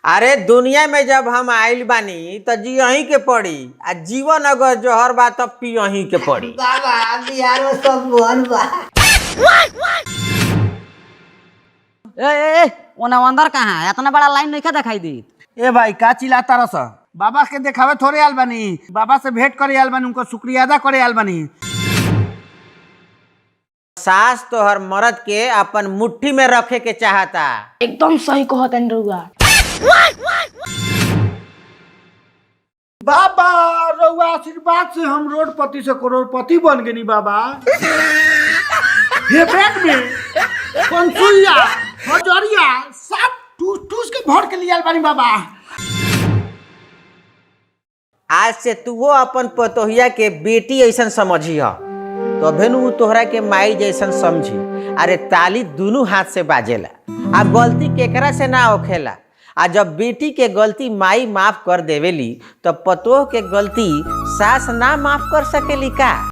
अरे दुनिया में जब हम आइल बानी तो जियही के पड़ी आ जीवन अगर जहर बा तब पियही के पड़ी। बाबा बिहार में सब मोहन बा। ए ओना अंदर कहाँ है? इतना बड़ा लाइन नहीं दिखाई दी। ए भाई का चिल्लाता रस? बाबा के देखावे थोड़े आल बानी, बाबा से भेंट करे आल बानी, उनको शुक्रिया अदा करे आल बानी। सास तोहर मर्द के अपन मुट्ठी में रखे के चाहता। एकदम सही कहतन रउआ। बाबा रउआ आशीर्वाद से हम रोडपति से करोड़पति बन गनी बाबा। हे पेट में पंचुइया हजरिया सब टूस टूस के भर के लियाल बानी बाबा। आज से तू वो अपन पतोहिया के बेटी ऐसन समझी ह, तभे नु तोहरा के माई जैसन समझी। अरे ताली दोनों हाथ से बाजेला, आ गलती केकरा से ना होखेला। आ जब बेटी के गलती माई माफ कर देवेली तो पतोह के गलती सास ना माफ कर सकेली का?